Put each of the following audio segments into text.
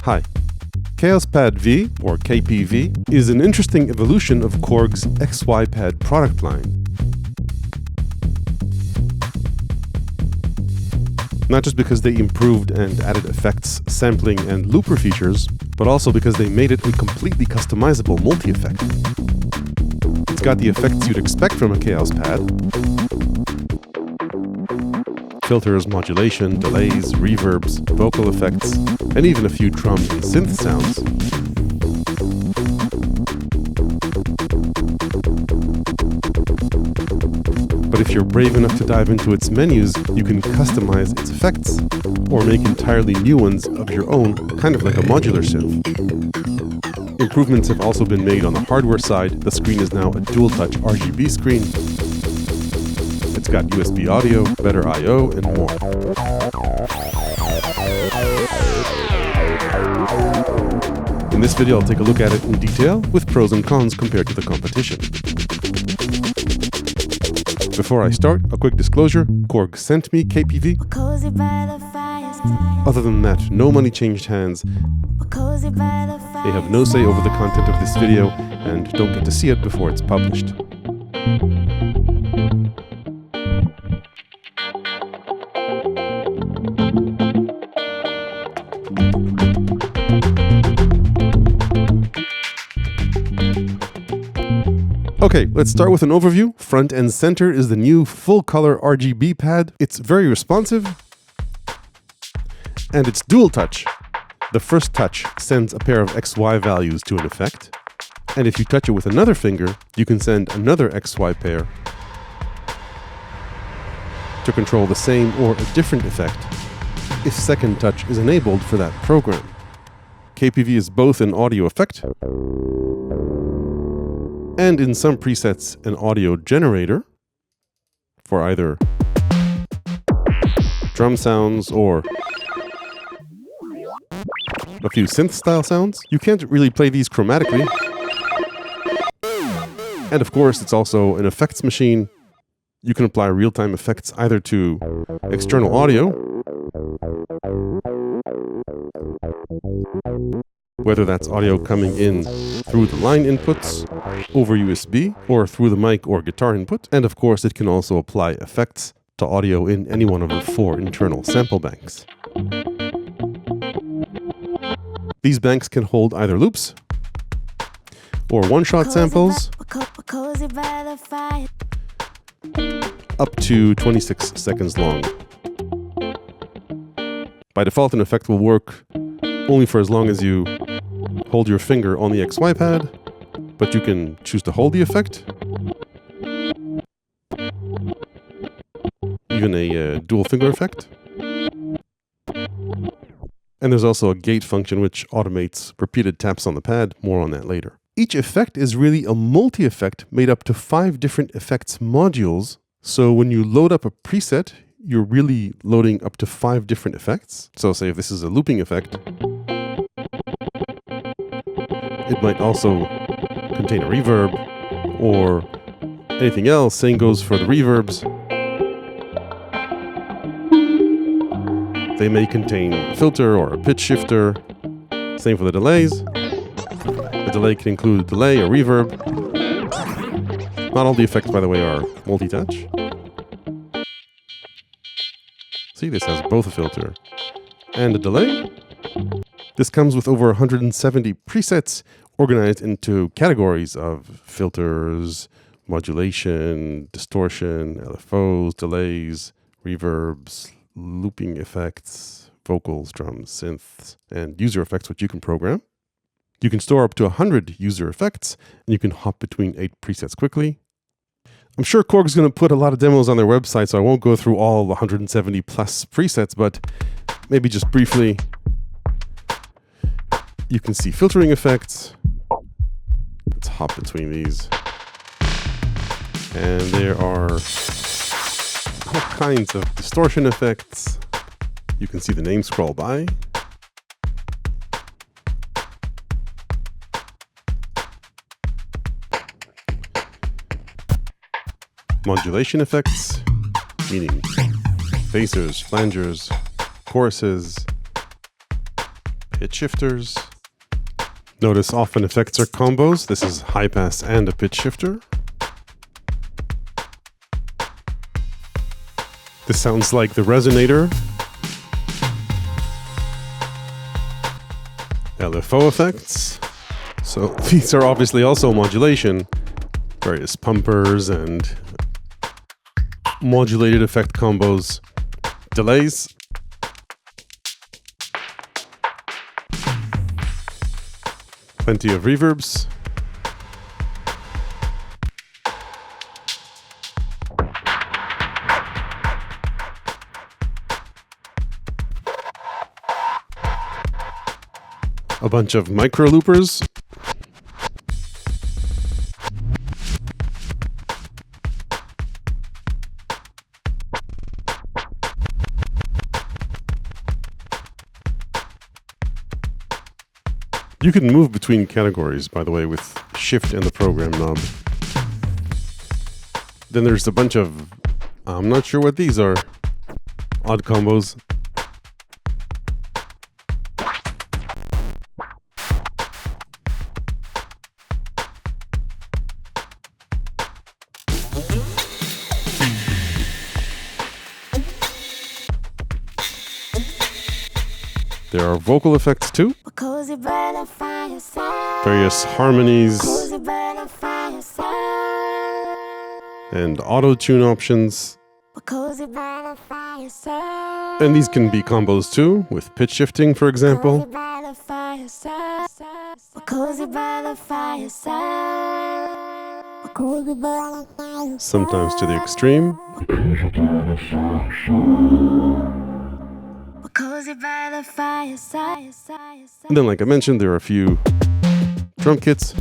Hi. Kaoss Pad V, or KPV, is an interesting evolution of Korg's XY Pad product line. Not just because they improved and added effects, sampling, and looper features, but also because they made it a completely customizable multi-effect. It's got the effects you'd expect from a Kaoss Pad: filters, modulation, delays, reverbs, vocal effects, and even a few drum and synth sounds. But if you're brave enough to dive into its menus, you can customize its effects, or make entirely new ones of your own, kind of like a modular synth. Improvements have also been made on the hardware side. The screen is now a dual-touch RGB screen. It's got USB audio, better I/O, and more. In this video, I'll take a look at it in detail, with pros and cons compared to the competition. Before I start, a quick disclosure: Korg sent me KPV. Other than that, no money changed hands. They have no say over the content of this video, and don't get to see it before it's published. Okay, let's start with an overview. Front and center is the new full-color RGB pad. It's very responsive, and it's dual touch. The first touch sends a pair of XY values to an effect, and if you touch it with another finger, you can send another XY pair to control the same or a different effect if second touch is enabled for that program. KPV is both an audio effect and in some presets an audio generator for either drum sounds or a few synth style sounds. You can't really play these chromatically. And of course, it's also an effects machine. You can apply real-time effects either to external audio, whether that's audio coming in through the line inputs, over USB, or through the mic or guitar input. And of course, it can also apply effects to audio in any one of the 4 internal sample banks. These banks can hold either loops or one-shot samples up to 26 seconds long. By default, an effect will work only for as long as you hold your finger on the XY pad, but you can choose to hold the effect. Even a dual finger effect. And there's also a gate function which automates repeated taps on the pad. More on that later. Each effect is really a multi-effect made up to 5 different effects modules. So when you load up a preset, you're really loading up to 5 different effects. So say if this is a looping effect, it might also contain a reverb or anything else. Same goes for the reverbs. They may contain a filter or a pitch shifter. Same for the delays. The delay can include a delay or reverb. Not all the effects, by the way, are multi-touch. See, this has both a filter and a delay. This comes with over 170 presets organized into categories of filters, modulation, distortion, LFOs, delays, reverbs, looping effects, vocals, drums, synths, and user effects, which you can program. You can store up to 100 user effects, and you can hop between 8 presets quickly. I'm sure Korg's going to put a lot of demos on their website, so I won't go through all the 170 plus presets, but maybe just briefly, you can see filtering effects. Let's hop between these. And there are all kinds of distortion effects. You can see the name scroll by. Modulation effects, meaning phasers, flangers, choruses, pitch shifters. Notice often effects are combos. This is high pass and a pitch shifter. This sounds like the resonator. LFO effects. So these are obviously also modulation. Various pumpers and modulated effect combos. Delays. Plenty of reverbs. A bunch of micro loopers. You can move between categories, by the way, with Shift and the program knob. Then there's a bunch of, I'm not sure what these are, odd combos. There are vocal effects too. Various harmonies and auto-tune options. And these can be combos too, with pitch shifting, for example. Sometimes to the extreme. And then, like I mentioned, there are a few drum kits,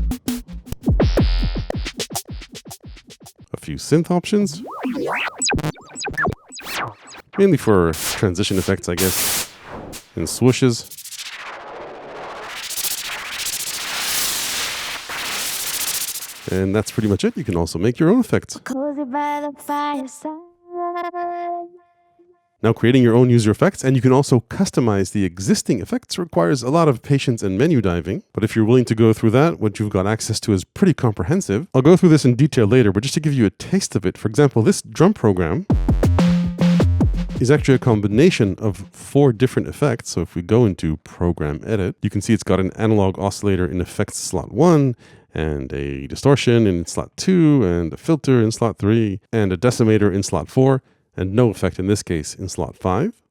a few synth options, mainly for transition effects, I guess, and swooshes. And that's pretty much it. You can also make your own effects. Now, creating your own user effects, and you can also customize the existing effects, requires a lot of patience and menu diving. But if you're willing to go through that, what you've got access to is pretty comprehensive. I'll go through this in detail later, but just to give you a taste of it, for example, this drum program is actually a combination of 4 different effects. So if we go into Program Edit, you can see it's got an analog oscillator in effects slot 1, and a distortion in slot 2, and a filter in slot 3, and a decimator in slot 4. And no effect in this case in slot 5.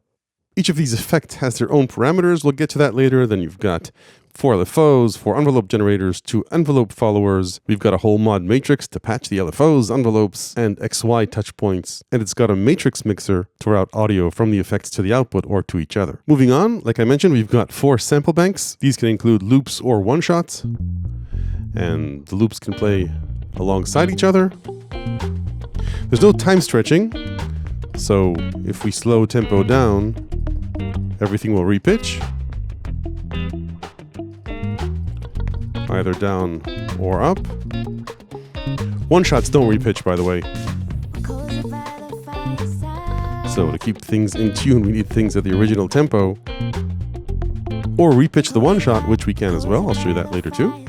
Each of these effects has their own parameters. We'll get to that later. Then you've got 4 LFOs, 4 envelope generators, 2 envelope followers. We've got a whole mod matrix to patch the LFOs, envelopes, and XY touch points. And it's got a matrix mixer to route audio from the effects to the output or to each other. Moving on, like I mentioned, we've got 4 sample banks. These can include loops or one-shots. And the loops can play alongside each other. There's no time stretching. So if we slow tempo down, everything will repitch, either down or up. One-shots don't repitch, by the way. So to keep things in tune, we need things at the original tempo. Or repitch the one-shot, which we can as well. I'll show you that later too.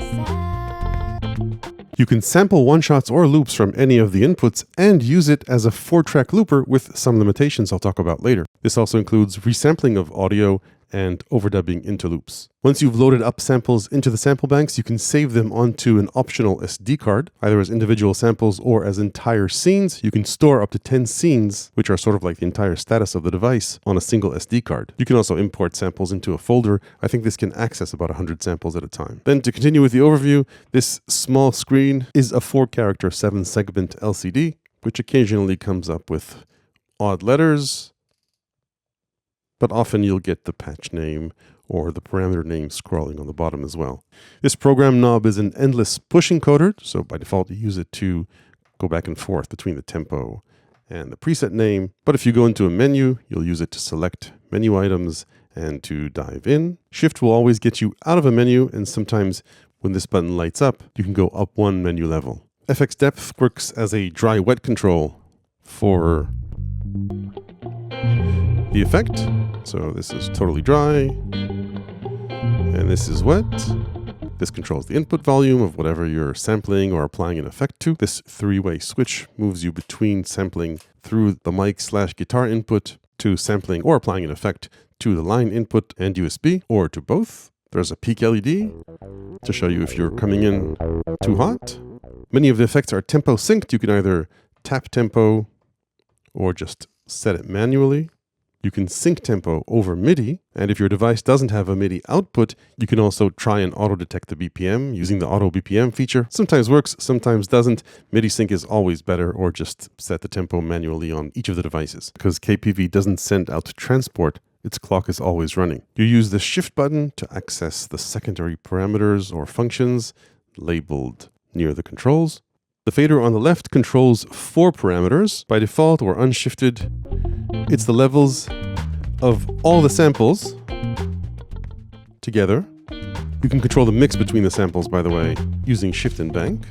You can sample one-shots or loops from any of the inputs and use it as a 4-track looper with some limitations I'll talk about later. This also includes resampling of audio and overdubbing into loops. Once you've loaded up samples into the sample banks, you can save them onto an optional SD card, either as individual samples or as entire scenes. You can store up to 10 scenes, which are sort of like the entire status of the device, on a single SD card. You can also import samples into a folder. I think this can access about 100 samples at a time. Then to continue with the overview, this small screen is a 4-character 7-segment LCD, which occasionally comes up with odd letters, but often you'll get the patch name or the parameter name scrolling on the bottom as well. This program knob is an endless push encoder, so by default you use it to go back and forth between the tempo and the preset name. But if you go into a menu, you'll use it to select menu items and to dive in. Shift will always get you out of a menu, and sometimes when this button lights up, you can go up 1 menu level. FX depth works as a dry-wet control for the effect. So this is totally dry. And this is what? This controls the input volume of whatever you're sampling or applying an effect to. This three-way switch moves you between sampling through the mic/guitar input to sampling or applying an effect to the line input and USB, or to both. There's a peak LED to show you if you're coming in too hot. Many of the effects are tempo synced. You can either tap tempo or just set it manually. You can sync tempo over MIDI, and if your device doesn't have a MIDI output, you can also try and auto-detect the BPM using the auto BPM feature. Sometimes works, sometimes doesn't. MIDI sync is always better, or just set the tempo manually on each of the devices. Because KPV doesn't send out transport, its clock is always running. You use the Shift button to access the secondary parameters or functions labeled near the controls. The fader on the left controls 4 parameters. By default or unshifted, it's the levels of all the samples together. You can control the mix between the samples, by the way, using Shift and Bank.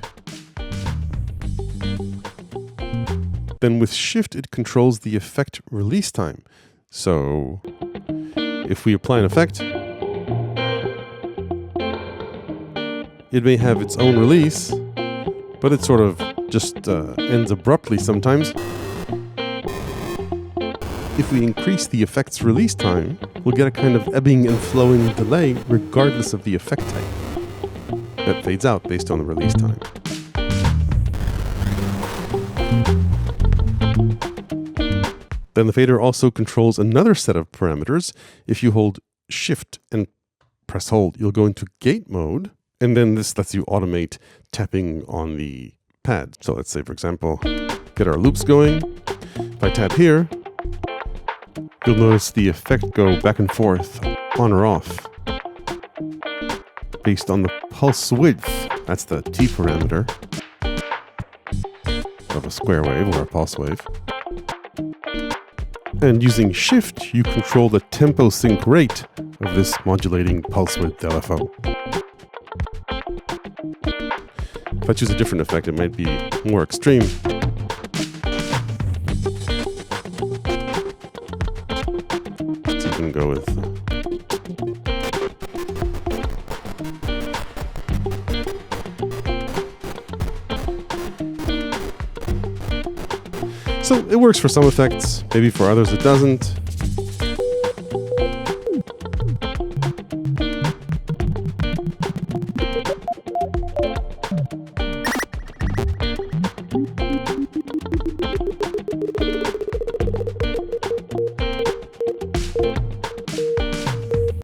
Then with Shift, it controls the effect release time. So if we apply an effect, it may have its own release, but it sort of just ends abruptly sometimes. If we increase the effect's release time, we'll get a kind of ebbing and flowing delay regardless of the effect type. That fades out based on the release time. Then the fader also controls another set of parameters. If you hold Shift and press hold, you'll go into gate mode. And then this lets you automate tapping on the pad. So let's say, for example, get our loops going. If I tap here, you'll notice the effect go back and forth, on or off, based on the pulse width. That's the T parameter of a square wave or a pulse wave. And using Shift, you control the tempo sync rate of this modulating pulse width LFO. If I choose a different effect, it might be more extreme. So you can go with so it works for some effects, maybe for others it doesn't.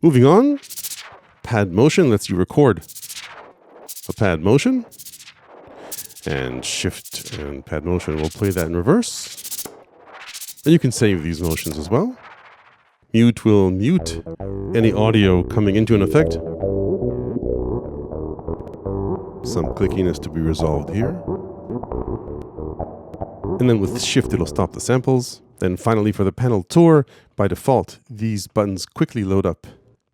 Moving on, pad motion lets you record a pad motion, and Shift and pad motion will play that in reverse. And you can save these motions as well. Mute will mute any audio coming into an effect. Some clickiness to be resolved here. And then with Shift, it'll stop the samples. Then finally, for the panel tour, by default, these buttons quickly load up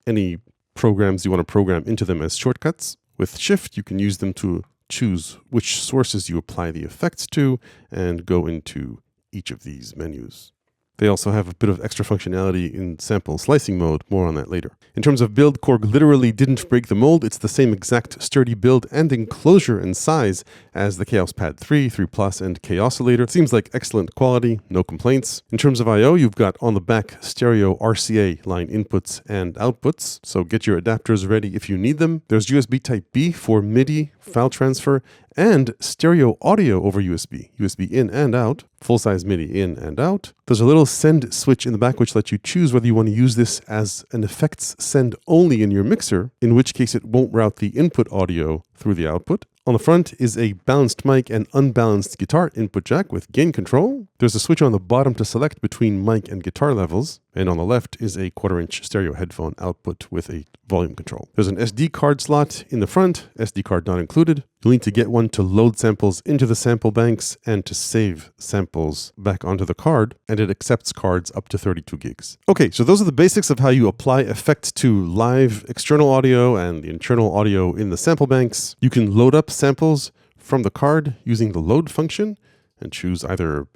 any programs you want to program into them as shortcuts. With Shift, you can use them to choose which sources you apply the effects to and go into each of these menus. They also have a bit of extra functionality in sample slicing mode, more on that later. In terms of build, Korg literally didn't break the mold. It's the same exact sturdy build and enclosure and size as the Kaoss Pad 3, 3 Plus, and K-Oscillator. Seems like excellent quality, no complaints. In terms of I/O, you've got on the back stereo RCA line inputs and outputs, so get your adapters ready if you need them. There's USB Type-B for MIDI, file transfer, and stereo audio over USB. USB in and out, full-size MIDI in and out. There's a little send switch in the back which lets you choose whether you want to use this as an effects send only in your mixer, in which case it won't route the input audio through the output. On the front is a balanced mic and unbalanced guitar input jack with gain control. There's a switch on the bottom to select between mic and guitar levels. And on the left is a 1/4-inch stereo headphone output with a volume control. There's an SD card slot in the front, SD card not included. You'll need to get one to load samples into the sample banks and to save samples back onto the card, and it accepts cards up to 32 gigs. Okay, so those are the basics of how you apply effects to live external audio and the internal audio in the sample banks. You can load up samples from the card using the load function and choose either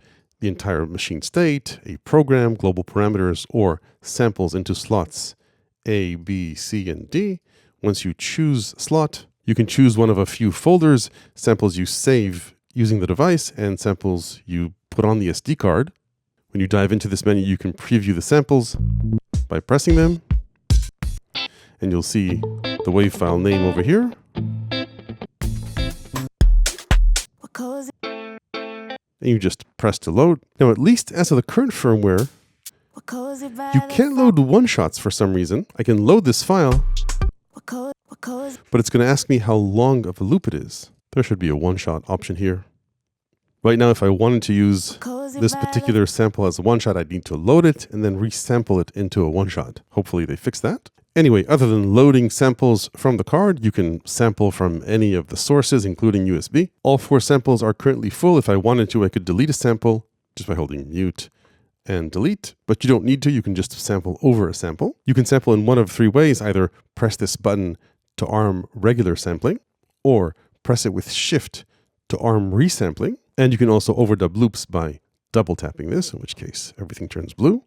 the entire machine state, a program, global parameters, or samples into slots A, B, C, and D. Once you choose slot, you can choose one of a few folders, samples you save using the device, and samples you put on the SD card. When you dive into this menu, you can preview the samples by pressing them, and you'll see the WAV file name over here. And you just press to load. Now, at least as of the current firmware, you can't load one-shots for some reason. I can load this file, but it's going to ask me how long of a loop it is. There should be a one-shot option here. Right now, if I wanted to use this particular sample as a one-shot, I'd need to load it and then resample it into a one-shot. Hopefully they fix that. Anyway, other than loading samples from the card, you can sample from any of the sources, including USB. All 4 samples are currently full. If I wanted to, I could delete a sample just by holding mute and delete, but you don't need to. You can just sample over a sample. You can sample in one of 3 ways. Either press this button to arm regular sampling, or press it with shift to arm resampling. And you can also overdub loops by double tapping this, in which case everything turns blue.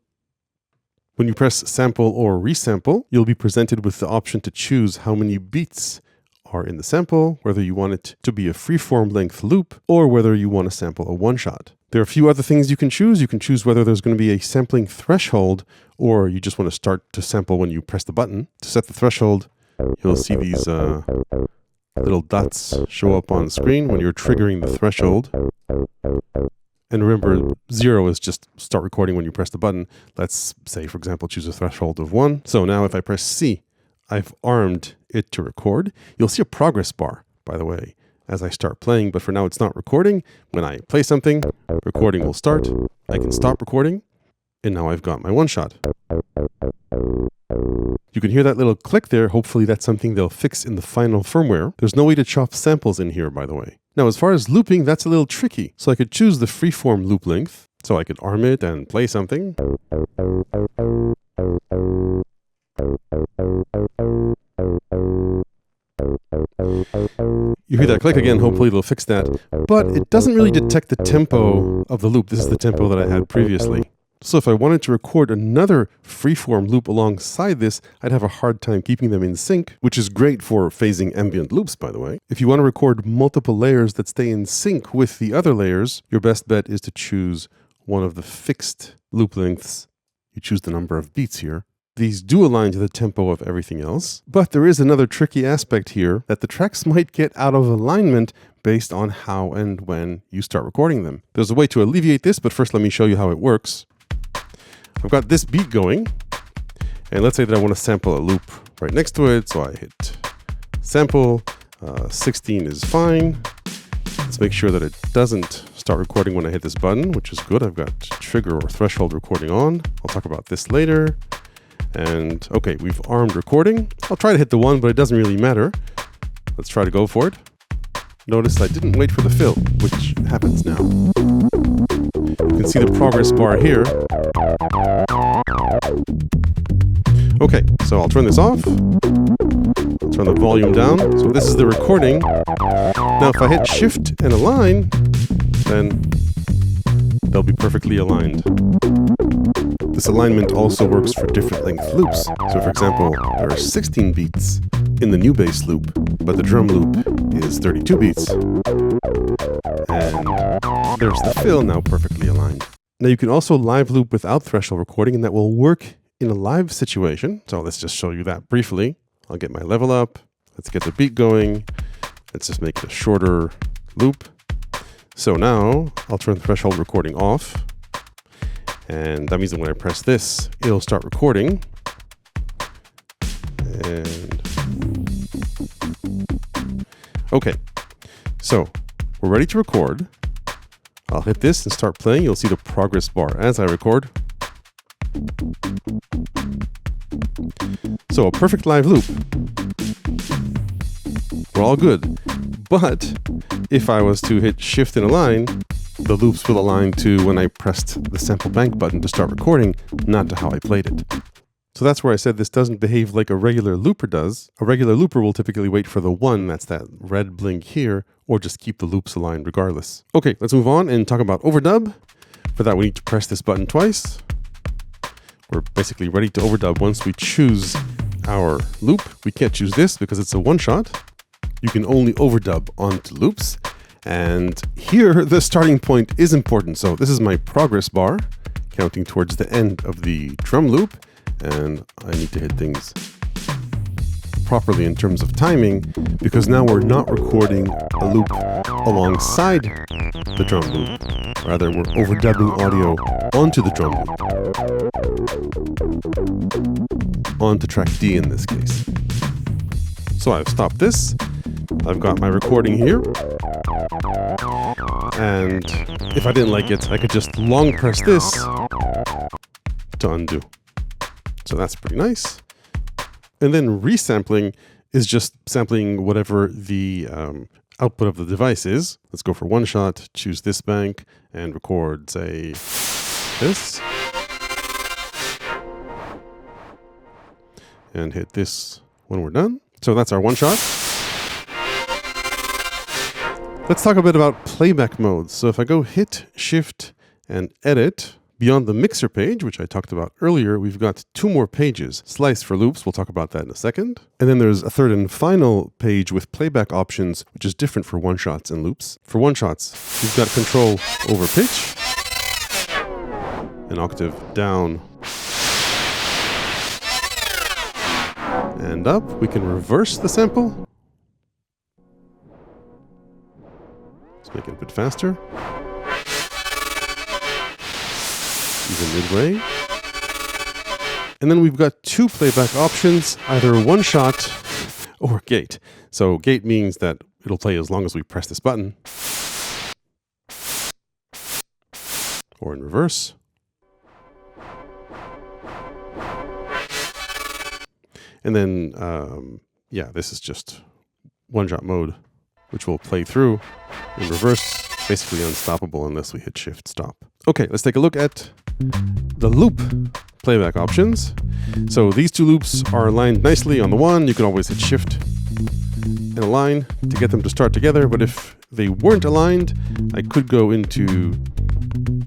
When you press sample or resample, you'll be presented with the option to choose how many beats are in the sample, whether you want it to be a freeform length loop or whether you want to sample a one-shot. There are a few other things you can choose. You can choose whether there's going to be a sampling threshold or you just want to start to sample when you press the button. To set the threshold, you'll see these little dots show up on the screen when you're triggering the threshold. And remember, 0 is just start recording when you press the button. Let's say, for example, choose a threshold of 1. So now if I press C, I've armed it to record. You'll see a progress bar, by the way, as I start playing, but for now it's not recording. When I play something, recording will start. I can stop recording, and now I've got my one-shot. You can hear that little click there. Hopefully that's something they'll fix in the final firmware. There's no way to chop samples in here, by the way. Now, as far as looping, that's a little tricky. So I could choose the freeform loop length. So I could arm it and play something. You hear that click again, hopefully it'll fix that. But it doesn't really detect the tempo of the loop. This is the tempo that I had previously. So if I wanted to record another freeform loop alongside this, I'd have a hard time keeping them in sync, which is great for phasing ambient loops, by the way. If you want to record multiple layers that stay in sync with the other layers, your best bet is to choose one of the fixed loop lengths. You choose the number of beats here. These do align to the tempo of everything else, but there is another tricky aspect here that the tracks might get out of alignment based on how and when you start recording them. There's a way to alleviate this, but first let me show you how it works. I've got this beat going, and let's say that I want to sample a loop right next to it, so I hit sample, 16 is fine. Let's make sure that it doesn't start recording when I hit this button, which is good. I've got trigger or threshold recording on. I'll talk about this later. And okay, we've armed recording. I'll try to hit the 1, but it doesn't really matter. Let's try to go for it. Notice I didn't wait for the fill, which happens now. You can see the progress bar here. Okay, so I'll turn this off. I'll turn the volume down. So this is the recording. Now if I hit shift and align, then they'll be perfectly aligned. This alignment also works for different length loops. So for example, there are 16 beats in the new bass loop, but the drum loop is 32 beats. And there's the fill now perfectly aligned. Now you can also live loop without threshold recording, and that will work in a live situation. So let's just show you that briefly. I'll get my level up. Let's get the beat going. Let's just make it a shorter loop. So now I'll turn the threshold recording off. And that means that when I press this, it'll start recording. And okay, so we're ready to record. I'll hit this and start playing. You'll see the progress bar as I record. So a perfect live loop. We're all good. But if I was to hit shift and align, the loops will align to when I pressed the sample bank button to start recording, not to how I played it. So that's where I said this doesn't behave like a regular looper does. A regular looper will typically wait for the 1, that's that red blink here, or just keep the loops aligned regardless. Okay, let's move on and talk about overdub. For that, we need to press this button twice. We're basically ready to overdub once we choose our loop. We can't choose this because it's a one-shot. You can only overdub onto loops. And here, the starting point is important. So this is my progress bar, counting towards the end of the drum loop. And I need to hit things properly in terms of timing, because now we're not recording a loop alongside the drum loop. Rather, we're overdubbing audio onto the drum loop, onto track D in this case. So I've stopped this. I've got my recording here. And if I didn't like it, I could just long press this to undo. So that's pretty nice. And then resampling is just sampling whatever the output of the device is. Let's go for one shot, choose this bank, and record, say, this. And hit this when we're done. So that's our one shot. Let's talk a bit about playback modes. So if I go hit, shift, and edit, beyond the mixer page, which I talked about earlier, we've got two more pages. Slice for loops, we'll talk about that in a second. And then there's a third and final page with playback options, which is different for one-shots and loops. For one-shots, we've got control over pitch, an octave down and up. We can reverse the sample. Let's make it a bit faster. Even midway. And then we've got two playback options, either one shot or gate. So gate means that it'll play as long as we press this button. Or in reverse. And then, yeah, this is just one shot mode, which will play through. In reverse, basically unstoppable unless we hit shift stop. Okay, let's take a look at the loop playback options. So these two loops are aligned nicely on the one. You can always hit shift and align to get them to start together. But if they weren't aligned, I could go into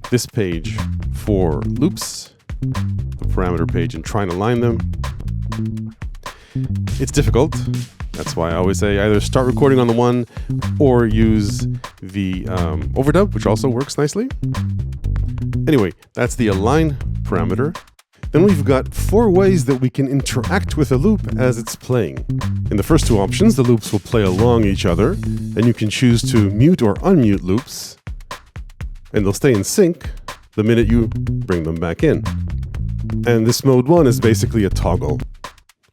this page for loops, the parameter page, and try and align them. It's difficult. That's why I always say either start recording on the one or use the overdub, which also works nicely. Anyway, that's the align parameter. Then we've got 4 ways that we can interact with a loop as it's playing. In the first two options, the loops will play along each other, and you can choose to mute or unmute loops, and they'll stay in sync the minute you bring them back in. And this mode 1 is basically a toggle.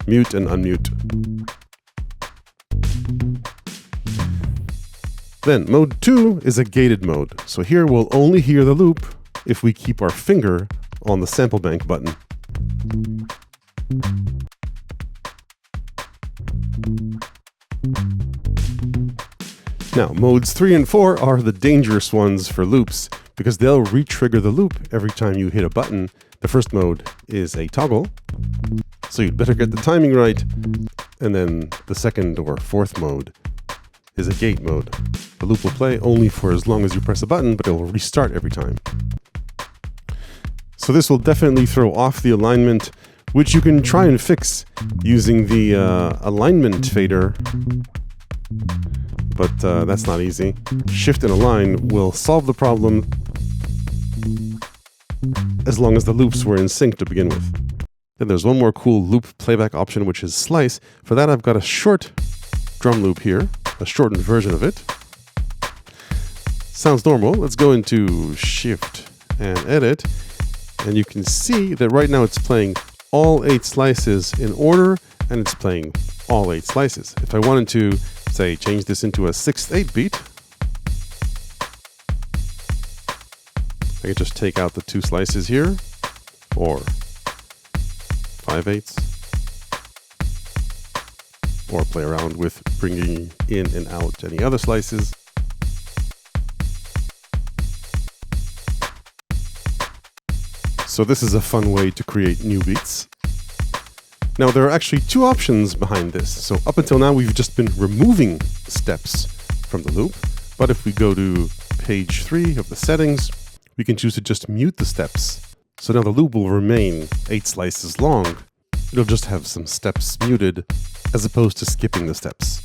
Mute and unmute. Then mode 2 is a gated mode. So here we'll only hear the loop if we keep our finger on the sample bank button. Now, modes 3 and 4 are the dangerous ones for loops because they'll re-trigger the loop every time you hit a button. The first mode is a toggle, so you'd better get the timing right. And then the second or fourth mode is a gate mode. The loop will play only for as long as you press a button, but it will restart every time. So this will definitely throw off the alignment, which you can try and fix using the alignment fader, but that's not easy. Shift and align will solve the problem as long as the loops were in sync to begin with. Then there's one more cool loop playback option, which is slice. For that, I've got a short drum loop here, a shortened version of it. Sounds normal. Let's go into shift and edit. And you can see that right now it's playing all 8 slices in order, and it's playing all 8 slices. If I wanted to, say, change this into a 6/8 beat, I could just take out the 2 slices here, or 5/8, or play around with bringing in and out any other slices. So this is a fun way to create new beats. Now there are actually 2 options behind this. So up until now we've just been removing steps from the loop, but if we go to page 3 of the settings, we can choose to just mute the steps. So now the loop will remain 8 slices long, It'll just have some steps muted as opposed to skipping the steps.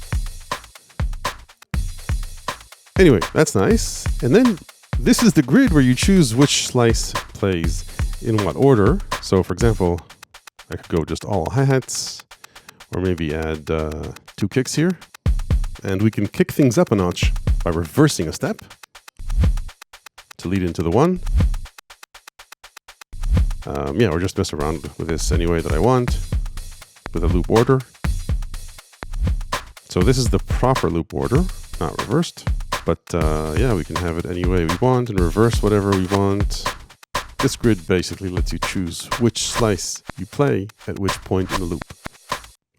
Anyway, that's nice. And then this is the grid where you choose which slice plays in what order. So for example, I could go just all hi-hats, or maybe add 2 kicks here. And we can kick things up a notch by reversing a step to lead into the one. Yeah, or just mess around with this any way that I want with a loop order. So this is the proper loop order, not reversed. But yeah, we can have it any way we want and reverse whatever we want. This grid basically lets you choose which slice you play at which point in the loop.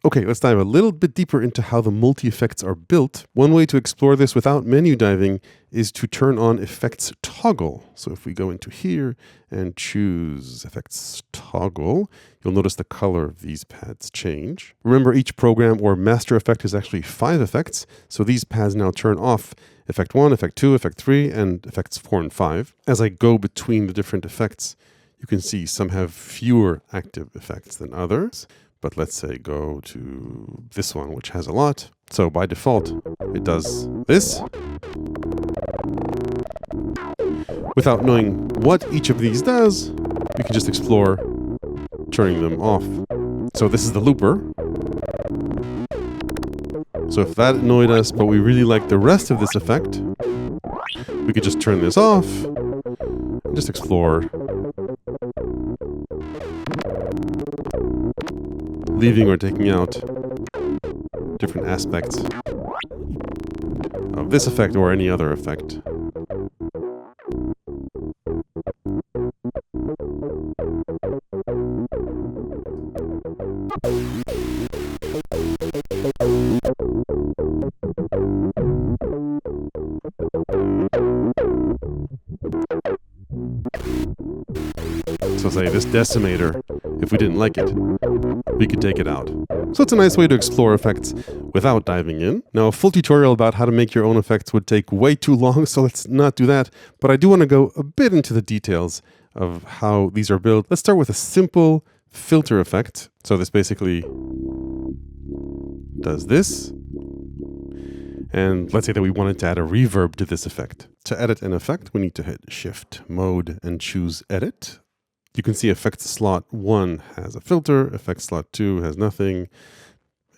Okay, let's dive a little bit deeper into how the multi-effects are built. One way to explore this without menu diving is to turn on effects toggle. So if we go into here and choose effects toggle, you'll notice the color of these pads change. Remember, each program or master effect is actually 5 effects. So these pads now turn off effect 1, effect 2, effect 3, and effects 4 and 5. As I go between the different effects, you can see some have fewer active effects than others. But let's say go to this one, which has a lot. So by default, it does this. Without knowing what each of these does, we can just explore turning them off. So this is the looper. So if that annoyed us, but we really like the rest of this effect, we could just turn this off and just explore, leaving or taking out different aspects of this effect or any other effect. So say this decimator, if we didn't like it, we could take it out. So it's a nice way to explore effects without diving in. Now, a full tutorial about how to make your own effects would take way too long, so let's not do that. But I do want to go a bit into the details of how these are built. Let's start with a simple filter effect. So this basically does this. And let's say that we wanted to add a reverb to this effect. To edit an effect, we need to hit Shift Mode and choose Edit. You can see effects slot 1 has a filter, effects slot 2 has nothing,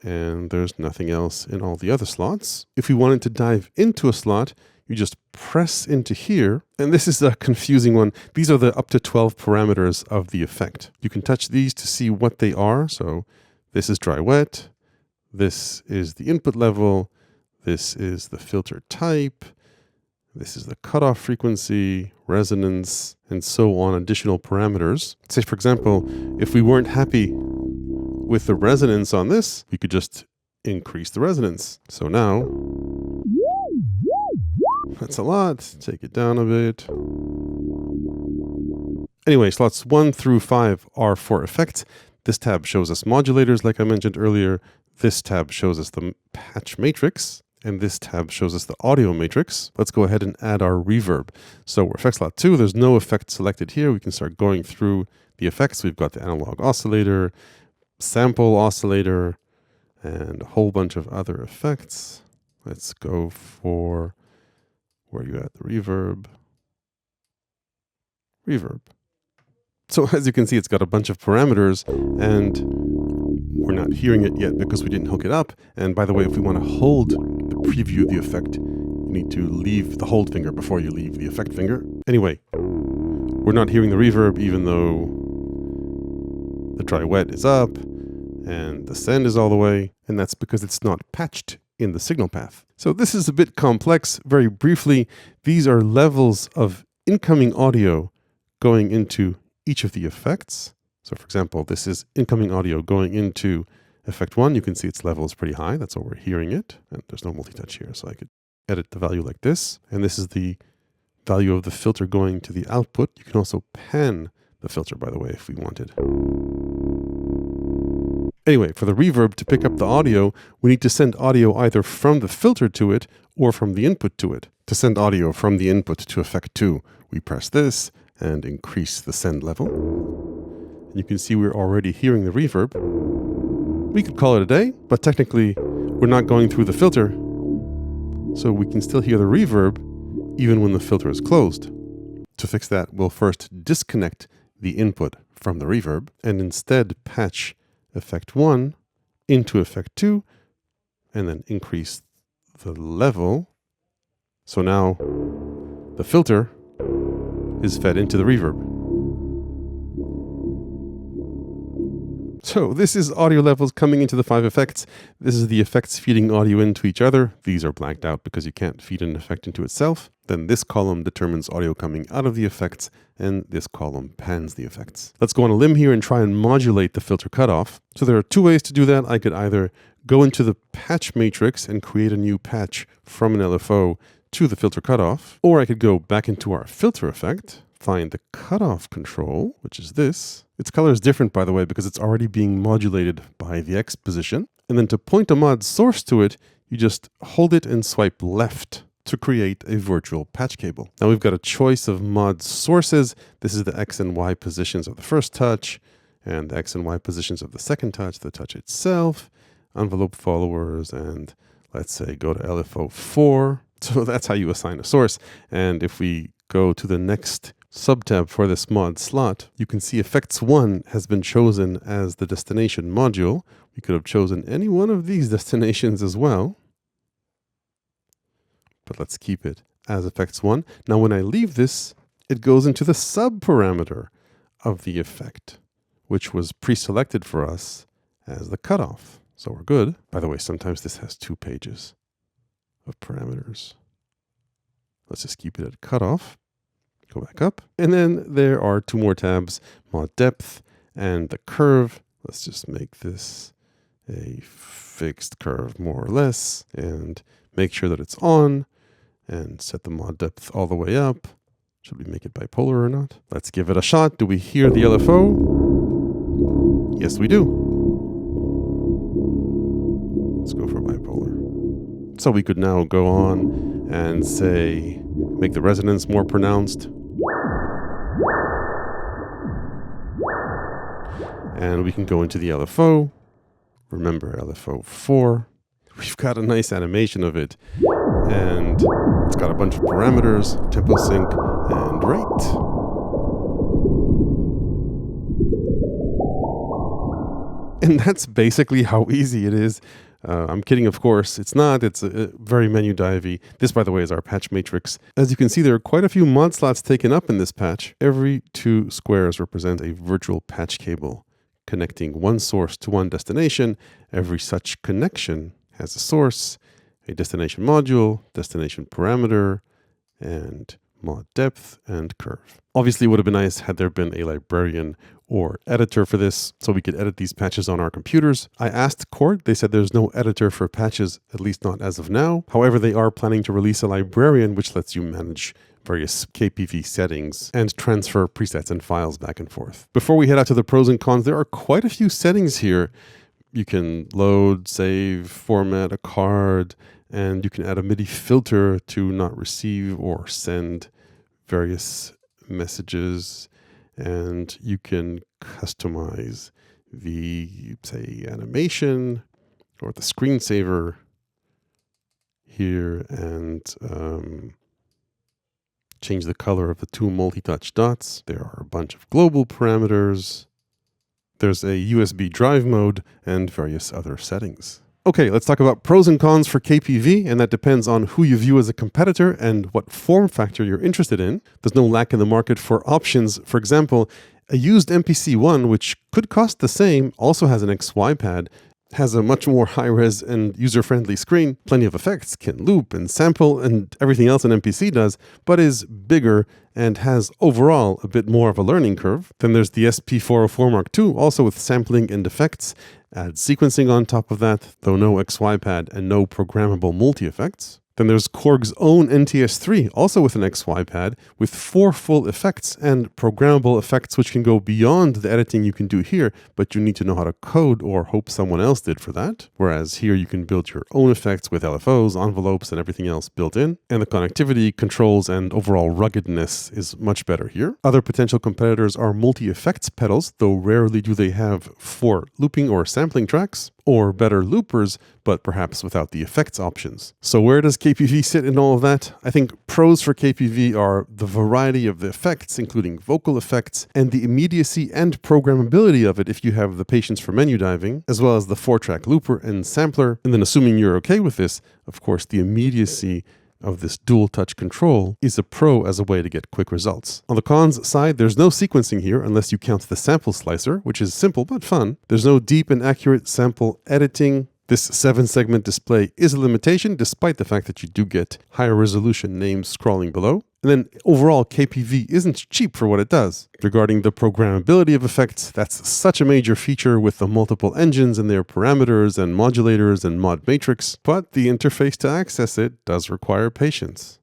and there's nothing else in all the other slots. If we wanted to dive into a slot, you just press into here, and this is a confusing one. These are the up to 12 parameters of the effect. You can touch these to see what they are. So this is dry wet, this is the input level, this is the filter type, this is the cutoff frequency, resonance, and so on, additional parameters. Say, for example, if we weren't happy with the resonance on this, we could just increase the resonance. So now, that's a lot. Take it down a bit. Anyway, slots 1 through 5 are for effects. This tab shows us modulators, like I mentioned earlier. This tab shows us the patch matrix. And this tab shows us the audio matrix. Let's go ahead and add our reverb. So we're effect slot 2. There's no effect selected here. We can start going through the effects. We've got the analog oscillator, sample oscillator, and a whole bunch of other effects. Let's go for, where are you at? The reverb. Reverb. So as you can see, it's got a bunch of parameters, and we're not hearing it yet because we didn't hook it up. And by the way, if we want to hold the preview of the effect, you need to leave the hold finger before you leave the effect finger. Anyway, we're not hearing the reverb even though the dry wet is up and the send is all the way, and that's because it's not patched in the signal path. So this is a bit complex. Very briefly, these are levels of incoming audio going into each of the effects. So for example, this is incoming audio going into effect 1. You can see its level is pretty high. That's why we're hearing it. And there's no multi-touch here, so I could edit the value like this. And this is the value of the filter going to the output. You can also pan the filter, by the way, if we wanted. Anyway, for the reverb to pick up the audio, we need to send audio either from the filter to it or from the input to it. To send audio from the input to effect 2, we press this and increase the send level. You can see we're already hearing the reverb. We could call it a day, but technically we're not going through the filter, so we can still hear the reverb even when the filter is closed. To fix that, we'll first disconnect the input from the reverb and instead patch effect 1 into effect 2 and then increase the level. So now the filter is fed into the reverb. So this is audio levels coming into the 5 effects. This is the effects feeding audio into each other. These are blacked out because you can't feed an effect into itself. Then this column determines audio coming out of the effects, and this column pans the effects. Let's go on a limb here and try and modulate the filter cutoff. So there are 2 ways to do that. I could either go into the patch matrix and create a new patch from an LFO to the filter cutoff, or I could go back into our filter effect, find the cutoff control, which is this. Its color is different, by the way, because it's already being modulated by the X position. And then to point a mod source to it, you just hold it and swipe left to create a virtual patch cable. Now we've got a choice of mod sources. This is the X and Y positions of the first touch, and the X and Y positions of the second touch, the touch itself, envelope followers, and let's say go to LFO 4. So that's how you assign a source. And if we go to the next subtab for this mod slot, you can see effects 1 has been chosen as the destination module. We could have chosen any one of these destinations as well, but let's keep it as effects 1. Now when I leave this, it goes into the sub parameter of the effect, which was pre-selected for us as the cutoff. So we're good. By the way, sometimes this has 2 pages of parameters. Let's just keep it at cutoff. Go back up. And then there are 2 more tabs, mod depth and the curve. Let's just make this a fixed curve more or less and make sure that it's on and set the mod depth all the way up. Should we make it bipolar or not? Let's give it a shot. Do we hear the LFO? Yes, we do. Let's go for bipolar. So we could now go on and say, make the resonance more pronounced. And we can go into the LFO. Remember LFO 4. We've got a nice animation of it. And it's got a bunch of parameters, tempo sync, and rate. And that's basically how easy it is. I'm kidding, of course. It's not. It's very menu divey. This, by the way, is our patch matrix. As you can see, there are quite a few mod slots taken up in this patch. Every 2 squares represent a virtual patch cable connecting one source to one destination. Every such connection has a source, a destination module, destination parameter, and mod depth and curve. Obviously, it would have been nice had there been a librarian or editor for this, so we could edit these patches on our computers. I asked Korg, they said there's no editor for patches, at least not as of now. However, they are planning to release a librarian which lets you manage various KPV settings and transfer presets and files back and forth. Before we head out to the pros and cons, there are quite a few settings here. You can load, save, format a card, and you can add a MIDI filter to not receive or send various messages. And you can customize the, say, animation or the screensaver here and change the color of the 2 multi-touch dots. There are a bunch of global parameters. There's a USB drive mode and various other settings. Okay, let's talk about pros and cons for KPV, and that depends on who you view as a competitor and what form factor you're interested in. There's no lack in the market for options. For example, a used MPC-1, which could cost the same, also has an XY pad, has a much more high-res and user-friendly screen, plenty of effects, can loop and sample and everything else an MPC does, but is bigger and has overall a bit more of a learning curve. Then there's the SP404 Mark II, also with sampling and effects, add sequencing on top of that, though no XY pad and no programmable multi-effects. Then there's Korg's own NTS3, also with an XY pad, with 4 full effects and programmable effects which can go beyond the editing you can do here, but you need to know how to code or hope someone else did for that. Whereas here you can build your own effects with LFOs, envelopes, and everything else built in. And the connectivity, controls, and overall ruggedness is much better here. Other potential competitors are multi-effects pedals, though rarely do they have 4 looping or sampling tracks, or better loopers, but perhaps without the effects options. So where does KPV sit in all of that? I think pros for KPV are the variety of the effects, including vocal effects, and the immediacy and programmability of it if you have the patience for menu diving, as well as the 4-track looper and sampler. And then assuming you're okay with this, of course, the immediacy of this dual touch control is a pro as a way to get quick results. On the cons side, there's no sequencing here unless you count the sample slicer, which is simple but fun. There's no deep and accurate sample editing. This 7-segment display is a limitation, despite the fact that you do get higher resolution names scrolling below. And then overall, KPV isn't cheap for what it does. Regarding the programmability of effects, that's such a major feature with the multiple engines and their parameters and modulators and mod matrix, but the interface to access it does require patience.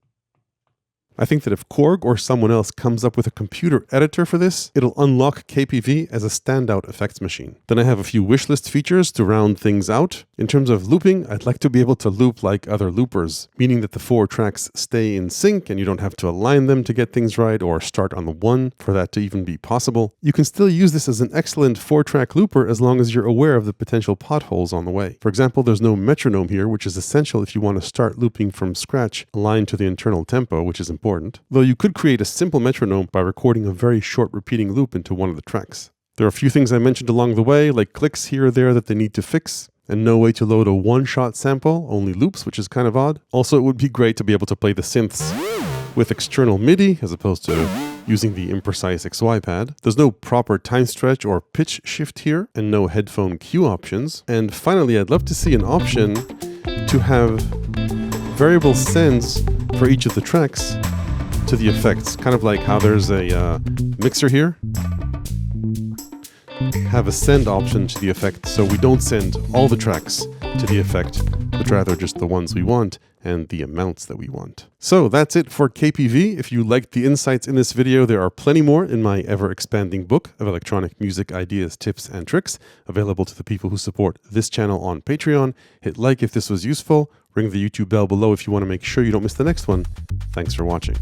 I think that if Korg or someone else comes up with a computer editor for this, it'll unlock KPV as a standout effects machine. Then I have a few wishlist features to round things out. In terms of looping, I'd like to be able to loop like other loopers, meaning that the 4 tracks stay in sync and you don't have to align them to get things right or start on the one for that to even be possible. You can still use this as an excellent 4-track looper as long as you're aware of the potential potholes on the way. For example, there's no metronome here, which is essential if you want to start looping from scratch aligned to the internal tempo, which is important. Though you could create a simple metronome by recording a very short repeating loop into one of the tracks. There are a few things I mentioned along the way, like clicks here or there that they need to fix, and no way to load a one-shot sample, only loops, which is kind of odd. Also, it would be great to be able to play the synths with external MIDI, as opposed to using the imprecise XY pad. There's no proper time stretch or pitch shift here, and no headphone cue options. And finally, I'd love to see an option to have variable sends for each of the tracks to the effects, kind of like how there's a mixer here. Have a send option to the effect, so we don't send all the tracks to the effect, but rather just the ones we want and the amounts that we want. So that's it for KPV. If you liked the insights in this video, there are plenty more in my ever-expanding book of electronic music ideas, tips, and tricks, available to the people who support this channel on Patreon. Hit like if this was useful. Ring the YouTube bell below if you want to make sure you don't miss the next one. Thanks for watching.